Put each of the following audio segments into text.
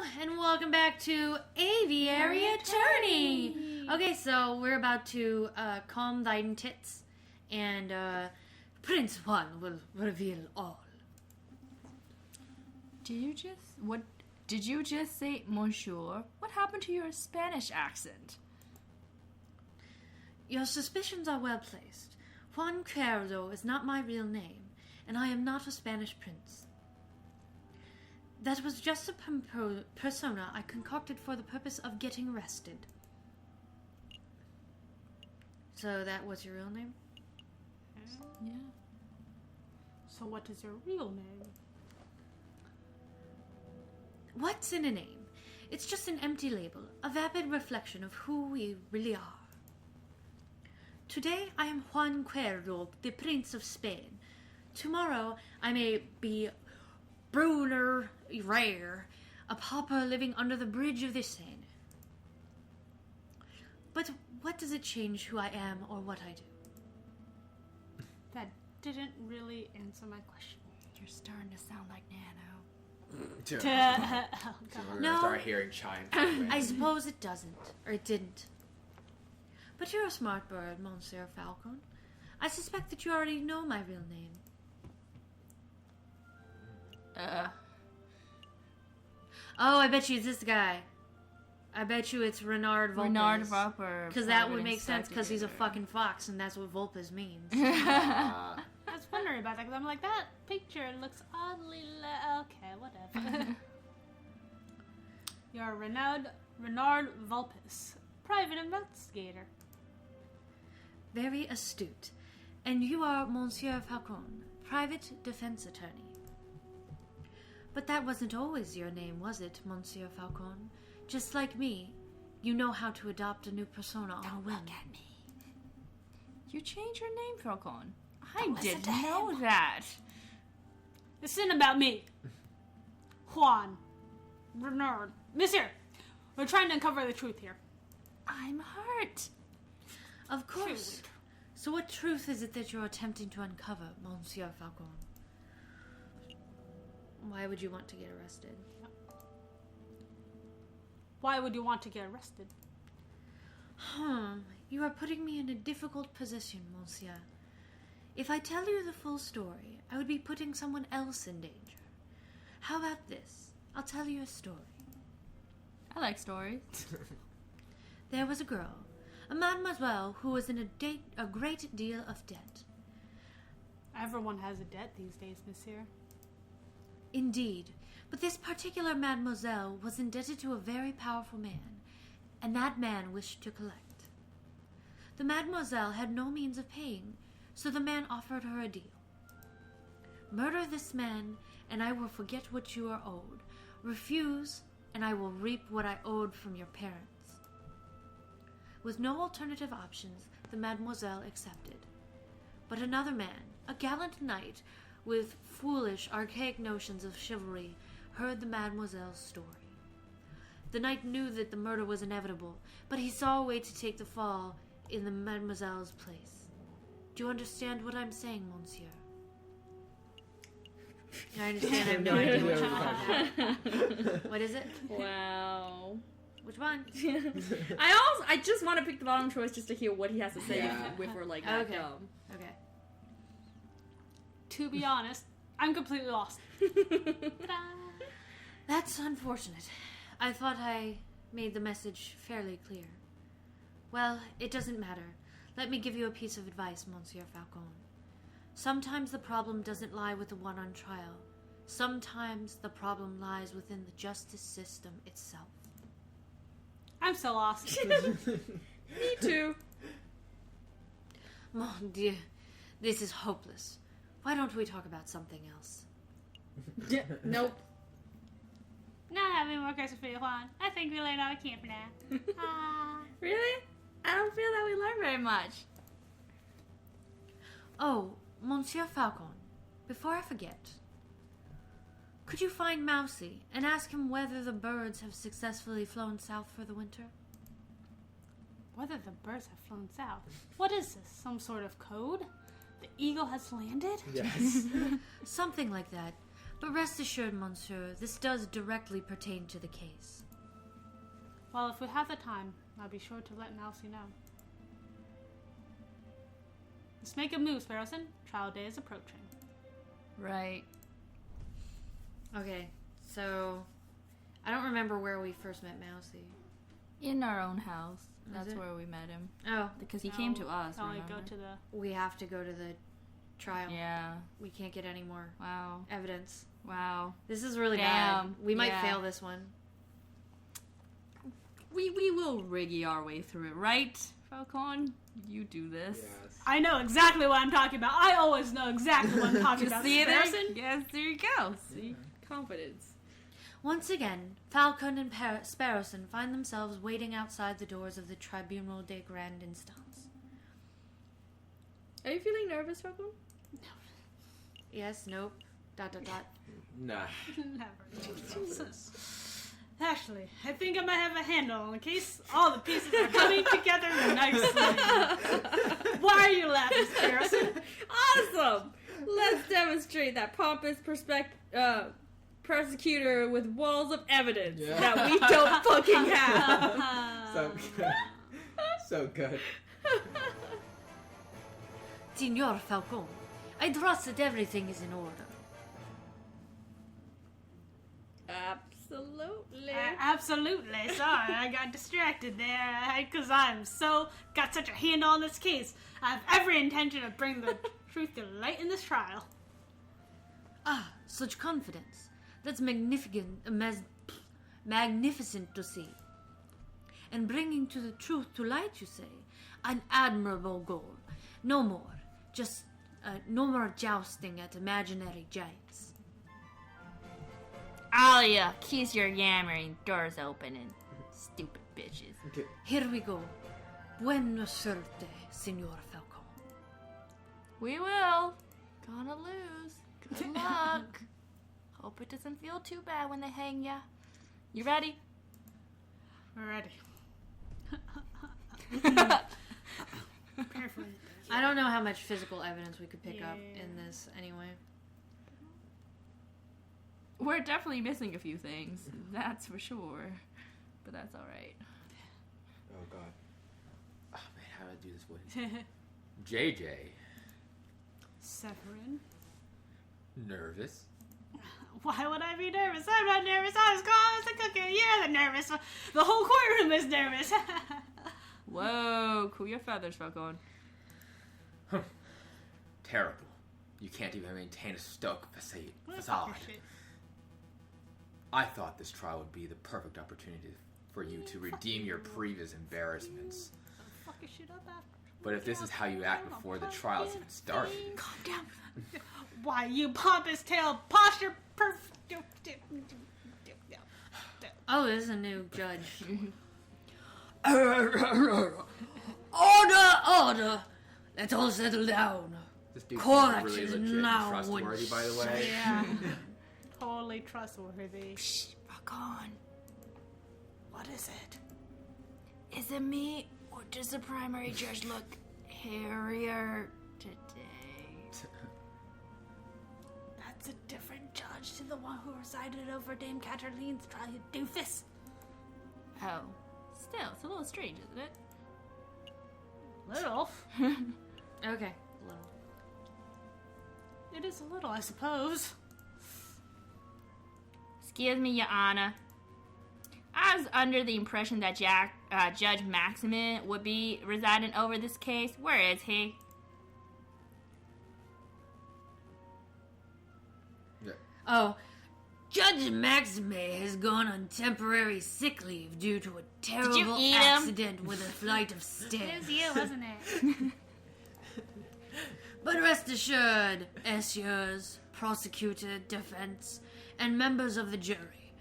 Hello, and welcome back to Aviary Attorney. Okay, so we're about to calm thine tits, and Prince Juan will reveal all. Did you just say, Monsieur? What happened to your Spanish accent? Your suspicions are well placed. Juan Cuerdo is not my real name, and I am not a Spanish prince. That was just a persona I concocted for the purpose of getting arrested. So that was your real name? Yeah. So what is your real name? What's in a name? It's just an empty label, a vapid reflection of who we really are. Today I am Juan Cuerdo, the Prince of Spain. Tomorrow I may be Bruner Rare, a pauper living under the bridge of the Seine. But what does it change who I am or what I do? That didn't really answer my question. You're starting to sound like Nano. We're No. gonna start hearing chimes. I suppose it doesn't, or it didn't. But you're a smart bird, Monsieur Falcon. I suspect that you already know my real name. Oh, I bet you it's this guy. I bet you it's Renard Vulpes. Renard Vulpes. Because that would make sense because he's a fucking fox and that's what Vulpes means. I was wondering about that because I'm like, that picture looks oddly... okay, whatever. You're Renard Vulpes, private investigator. Very astute. And you are Monsieur Falcon, private defense attorney. But that wasn't always your name, was it, Monsieur Falcon? Just like me, you know how to adopt a new persona on a whim. Look at me. You changed your name, Falcon. I didn't know that. This isn't about me. Juan. Renard. Monsieur, we're trying to uncover the truth here. I'm hurt. Of course. So what truth is it that you're attempting to uncover, Monsieur Falcon? Why would you want to get arrested? Why would you want to get arrested? You are putting me in a difficult position, Monsieur. If I tell you the full story, I would be putting someone else in danger. How about this? I'll tell you a story. I like stories. There was a girl, a mademoiselle, who was in a great deal of debt. Everyone has a debt these days, monsieur. Indeed, but this particular mademoiselle was indebted to a very powerful man, and that man wished to collect. The mademoiselle had no means of paying, so the man offered her a deal. Murder this man, and I will forget what you are owed. Refuse, and I will reap what I owed from your parents. With no alternative options, the mademoiselle accepted. But another man, a gallant knight, with foolish, archaic notions of chivalry, heard the mademoiselle's story. The knight knew that the murder was inevitable, but he saw a way to take the fall in the mademoiselle's place. Do you understand what I'm saying, monsieur? I understand. I have no idea what you're talking about. What is it? Wow. Which one? I just want to pick the bottom choice just to hear what he has to say if we're like that Okay. dumb. Okay. To be honest, I'm completely lost. That's unfortunate. I thought I made the message fairly clear. Well, it doesn't matter. Let me give you a piece of advice, Monsieur Falcon. Sometimes the problem doesn't lie with the one on trial. Sometimes the problem lies within the justice system itself. I'm so lost. Me too. Mon Dieu, this is hopeless. Why don't we talk about something else? Nope. Not having more questions for you, Juan. I think we learned how to camp now. Really? I don't feel that we learned very much. Oh, Monsieur Falcon, before I forget, could you find Mousy and ask him whether the birds have successfully flown south for the winter? Whether the birds have flown south. What is this? Some sort of code? The eagle has landed? Yes. Something like that. But rest assured, monsieur, this does directly pertain to the case. Well, if we have the time, I'll be sure to let Mousy know. Let's make a move, Sparrowson. Trial day is approaching. Right. Okay, so I don't remember where we first met Mousy. In our own house. Was That's it? where we met him. Oh, Because he came to us, Only remember? go to the... we have to go to the trial. Yeah. We can't get any more Wow. evidence. Wow. This is really Damn. bad. We might Yeah. fail this one. We will riggy our way through it, right, Falcon? You do this. Yes. I know exactly what I'm talking about. I always know exactly what I'm talking about. See there? Sparrowson? Yes, there you go. See? Confidence. Once again, Falcon and Sparrowson find themselves waiting outside the doors of the Tribunal de Grande Instance. Are you feeling nervous, Falcon? Yes, nope, ... Nah. Never. Jesus. Actually, I think I might have a handle on the case. All the pieces are coming together nicely. Why are you laughing, Sparrowson? Awesome! Let's demonstrate that pompous prosecutor with walls of evidence Yeah. that we don't fucking have. So good. So good. Signor Falcon, I trust that everything is in order. Absolutely. Absolutely. Sorry, I got distracted there because I'm got such a handle on this case. I have every intention of bringing the truth to light in this trial. Ah, such confidence. That's magnificent to see. And bringing to the truth to light, you say? An admirable goal. No more. Just, no more jousting at imaginary giants. Alia, keep your yammering, doors open, and stupid bitches. Okay. Here we go. Buena suerte, Signor Falcon. We will. Gonna lose. Good luck. Hope it doesn't feel too bad when they hang ya. You ready? Ready. Carefully. I don't know how much physical evidence we could pick up Yeah. in this anyway. We're definitely missing a few things. That's for sure. But that's alright. Oh god. Oh man, how do I do this voice? JJ. Severin. Nervous. Why would I be nervous? I'm not nervous. I was calm as a cookie. You're the nervous one. The whole courtroom is nervous. Whoa, cool your feathers, Falcon. Terrible. You can't even maintain a stoic facade. I thought this trial would be the perfect opportunity for you to redeem your previous embarrassments. Fuck your shit up after. But if this is how you act before the trial's even started, Calm down. Why, you pompous tail posture Oh, there's a new judge. Order! Let's all settle down. this dude Court seems really is legit and now trustworthy, by the way. Yeah. Totally trustworthy. Shh, Falcon. What is it? Is it me, or does the primary judge look hairier today? That's a different judge to the one who presided over Dame Cataline's trial, you doofus. Oh. Still, it's a little strange, isn't it? Little. Okay, little. It is a little, I suppose. Excuse me, Your Honor. I was under the impression that Judge Maximin would be residing over this case. Where is he? Yeah. Oh, Judge Maxime has gone on temporary sick leave due to a terrible eat him? accident with a flight of It stairs. was you, wasn't it? But rest assured, essieurs, prosecutor, defense, and members of the jury,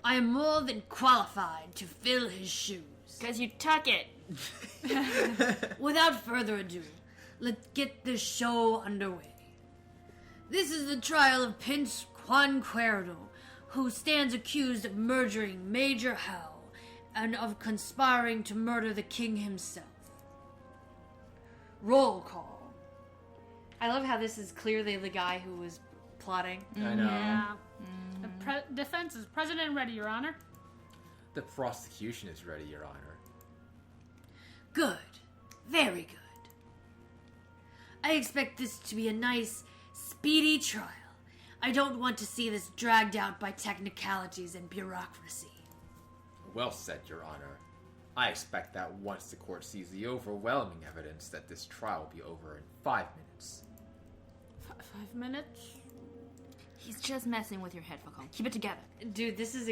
I am more than qualified to fill his shoes. Because you tuck it. Without further ado, let's get the show underway. This is the trial of Prince Juan Cuerdo, who stands accused of murdering Major Hal and of conspiring to murder the king himself. Roll call. I love how this is clearly the guy who was plotting. I know. Yeah. The defense is present and ready, Your Honor. The prosecution is ready, Your Honor. Good. Very good. I expect this to be a nice, speedy trial. I don't want to see this dragged out by technicalities and bureaucracy. Well said, Your Honor. I expect that once the court sees the overwhelming evidence that this trial will be over in 5 minutes. 5 minutes? He's just messing with your head, Falcon. Keep it together. Dude, this is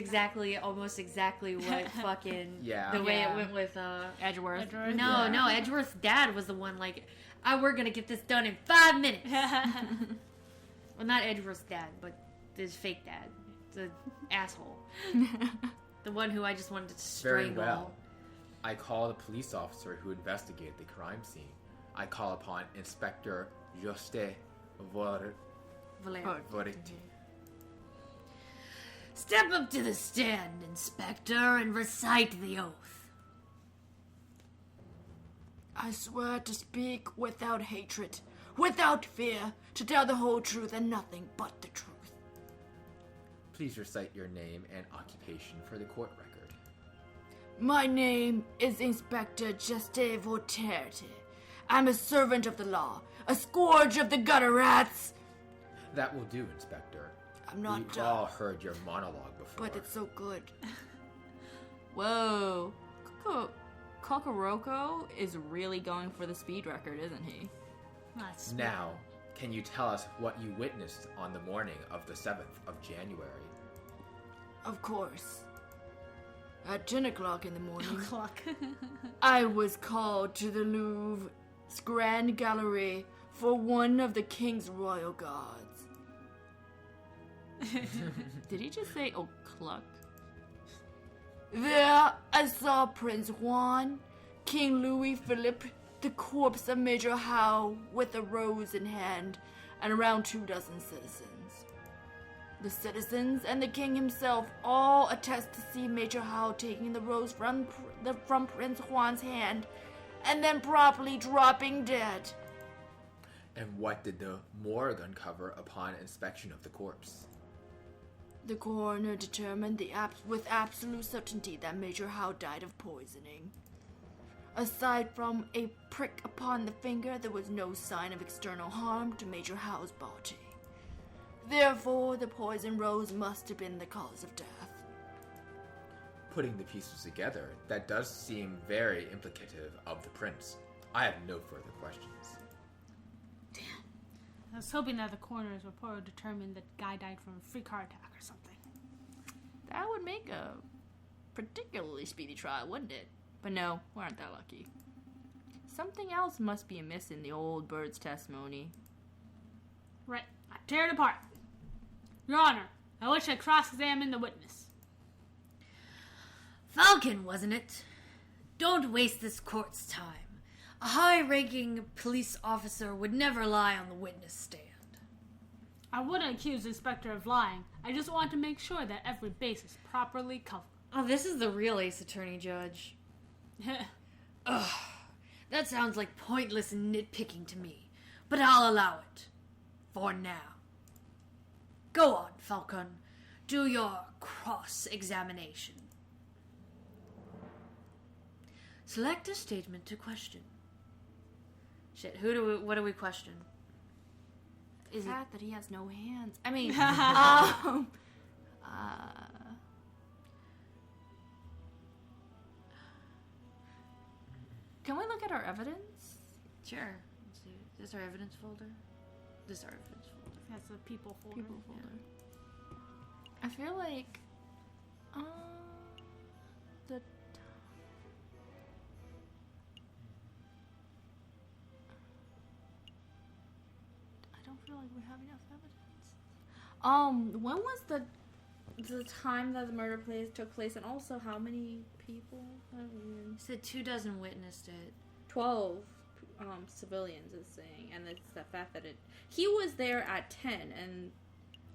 almost exactly what fucking... Yeah. The way Yeah. it went with, Edgeworth. Edgeworth. No, no, Edgeworth's dad was the one like, we're gonna get this done in 5 minutes. Well, not Edgeworth's dad, but his fake dad. The asshole. The one who I just wanted to Very strangle. well. I call the police officer who investigated the crime scene. I call upon Inspector Juste Valera. Voriti. Step up to the stand, Inspector, and recite the oath. I swear to speak without hatred, without fear, to tell the whole truth and nothing but the truth. Please recite your name and occupation for the court record. My name is Inspector Juste Vorterti. I'm a servant of the law, a scourge of the gutter rats. That will do, Inspector. I'm not We've done, all heard your monologue before. but it's so good. Whoa. Kokoroko is really going for the speed record, isn't he? That's Now, can you tell us what you witnessed on the morning of the 7th of January? Of course. At 10 o'clock in the morning, clock. I was called to the Louvre's Grand Gallery for one of the King's Royal Guards. Did he just say o'clock? There, I saw Prince Juan, King Louis Philippe, the corpse of Major Howe with a rose in hand, and around 24 citizens. The citizens and the king himself all attest to see Major Howe taking the rose from Prince Juan's hand, and then promptly dropping dead. And what did the morgue uncover upon inspection of the corpse? The coroner determined with absolute certainty that Major Howe died of poisoning. Aside from a prick upon the finger, there was no sign of external harm to Major Howe's body. Therefore, the poison rose must have been the cause of death. Putting the pieces together, that does seem very implicative of the prince. I have no further questions. I was hoping that the coroner's report would determine that guy died from a freak heart attack or something. That would make a particularly speedy trial, wouldn't it? But no, we aren't that lucky. Something else must be amiss in the old bird's testimony. Right. I tear it apart. Your Honor, I wish I cross-examine the witness. Falcon, wasn't it? Don't waste this court's time. A high-ranking police officer would never lie on the witness stand. I wouldn't accuse the inspector of lying. I just want to make sure that every base is properly covered. Oh, this is the real ace attorney judge. Ugh, that sounds like pointless nitpicking to me, but I'll allow it. For now. Go on, Falcon. Do your cross-examination. Select a statement to question. Shit, what do we question? The Is it fact that he has no hands. I mean, can we look at our evidence? Sure. Let's see. Is this our evidence folder? This is our evidence folder. That's a people folder. People folder. I feel like, the. I don't feel like we have enough evidence. When was the time that the murder took place, and also how many people? You said 24 witnessed it. 12 civilians is saying, and it's the fact that he was there at 10, and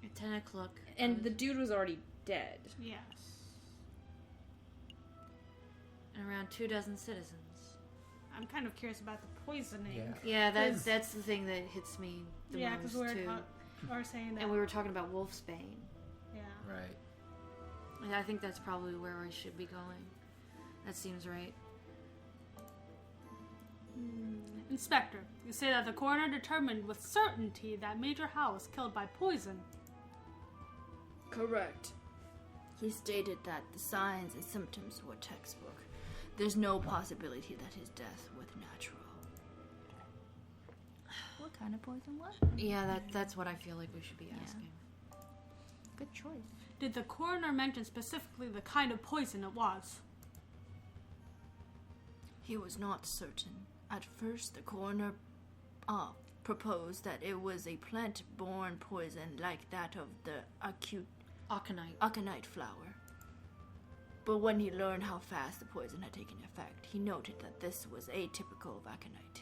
At 10 o'clock. the dude was already dead. Yes. And around 24 citizens. I'm kind of curious about the poisoning. Yeah. Yeah, that's the thing that hits me the Yeah, most, because too. Or saying that. And we were talking about wolfsbane. Yeah. Right. And I think that's probably where I should be going. That seems right. Inspector, you say that the coroner determined with certainty that Major Howe was killed by poison. Correct. He stated that the signs and symptoms were textbook. There's no possibility that his death was natural. What kind of poison was it? Yeah, that's what I feel like we should be asking. Good choice. Did the coroner mention specifically the kind of poison it was? He was not certain. At first, the coroner proposed that it was a plant-borne poison like that of the aconite flower. But when he learned how fast the poison had taken effect, he noted that this was atypical of aconite.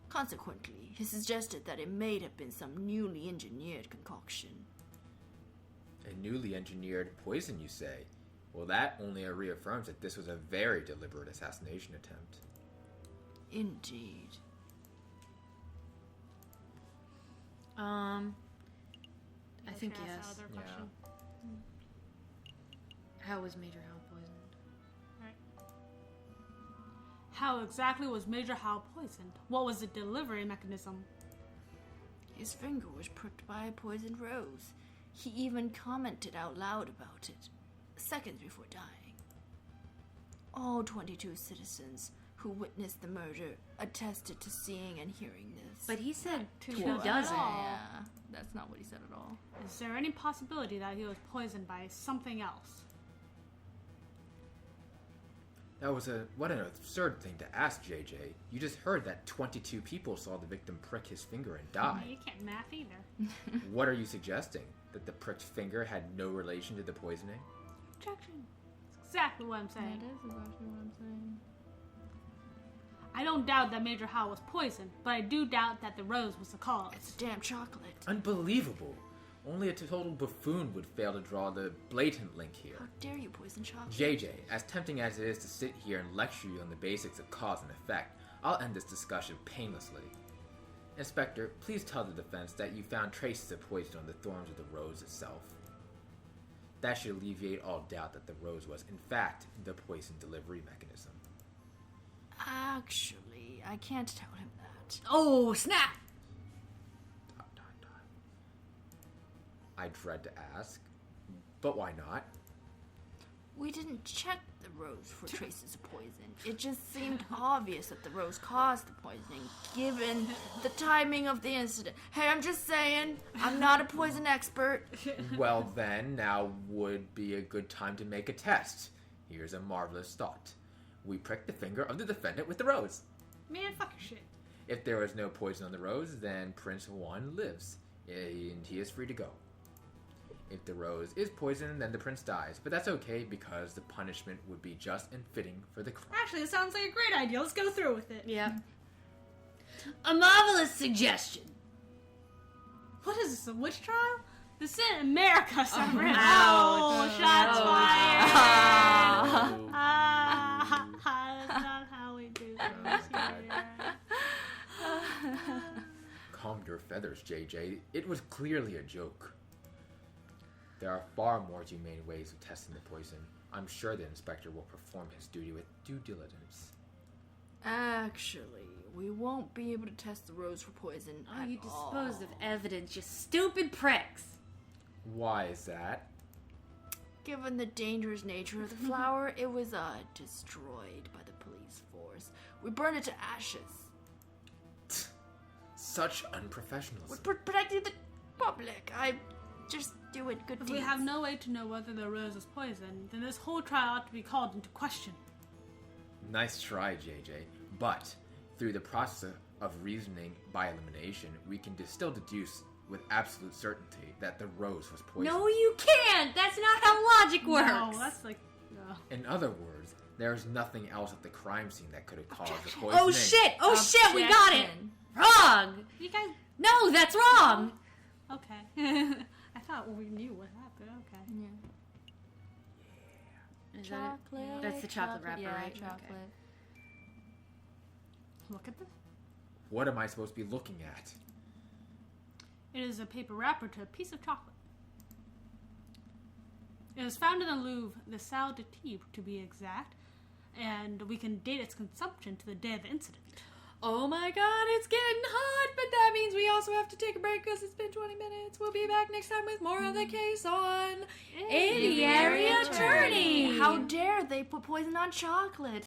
Consequently, he suggested that it may have been some newly engineered concoction. A newly engineered poison, you say? Well, that only reaffirms that this was a very deliberate assassination attempt. Indeed. I think Should I ask yes. another question? How was Major Howe poisoned? How exactly was Major Howe poisoned? What was the delivery mechanism? His finger was pricked by a poisoned rose. He even commented out loud about it, seconds before dying. All 22 citizens who witnessed the murder attested to seeing and hearing this. But he said Two two dozen. dozen. Yeah, that's not what he said at all. Is there any possibility that he was poisoned by something else? That was what an absurd thing to ask, JJ. You just heard that 22 people saw the victim prick his finger and die. You can't math either. What are you suggesting? That the pricked finger had no relation to the poisoning? Objection. That's exactly what I'm saying. That is exactly what I'm saying. I don't doubt that Major Howe was poisoned, but I do doubt that the rose was the cause. It's damn chocolate. Unbelievable! Only a total buffoon would fail to draw the blatant link here. How dare you poison chocolate? JJ, as tempting as it is to sit here and lecture you on the basics of cause and effect, I'll end this discussion painlessly. Inspector, please tell the defense that you found traces of poison on the thorns of the rose itself. That should alleviate all doubt that the rose was, in fact, the poison delivery mechanism. Actually, I can't tell him that. Oh, snap! ... I dread to ask, but why not? We didn't check the rose for traces of poison. It just seemed obvious that the rose caused the poisoning, given the timing of the incident. Hey, I'm just saying, I'm not a poison expert. Well then, now would be a good time to make a test. Here's a marvelous thought. We prick the finger of the defendant with the rose. Man, fuck your shit. If there is no poison on the rose, then Prince Juan lives, and he is free to go. If the rose is poisoned, then the prince dies. But that's okay, because the punishment would be just and fitting for the crime. Actually, it sounds like a great idea. Let's go through with it. Yeah. A marvelous suggestion. What is this, a witch trial? This in America, Severin. Ouch. Shots Ouch. fired. Ooh. That's not how we do things here. Calm your feathers, JJ. It was clearly a joke. There are far more humane ways of testing the poison. I'm sure the inspector will perform his duty with due diligence. Actually, we won't be able to test the rose for poison Oh, at you all. disposed of evidence, you stupid pricks. Why is that? Given the dangerous nature of the flower, it was destroyed by the police force. We burned it to ashes. Such unprofessionalism. We're protecting the public. I just do it good If deeds. we have no way to know whether the rose is poisoned, then this whole trial ought to be called into question. Nice try, JJ. But through the process of reasoning by elimination, we can still deduce with absolute certainty that the rose was poisoned. No, you can't. That's not how logic works. No, that's like... No. In other words, there is nothing else at the crime scene that could have caused the poisoning. Oh shit! Oh shit! We got it. Objection. Wrong. You guys... No, that's wrong. Okay. I thought we knew what happened. Okay. Yeah. Is that it? Chocolate. That's the chocolate wrapper, yeah, right? Chocolate. Okay. Look at this. What am I supposed to be looking at? It is a paper wrapper to a piece of chocolate. It was found in the Louvre, the Salle de Thebes to be exact, and we can date its consumption to the day of the incident. Oh my god, it's getting hot, but that means we also have to take a break because it's been 20 minutes. We'll be back next time with more of the case on Aviary Attorney. How dare they put poison on chocolate?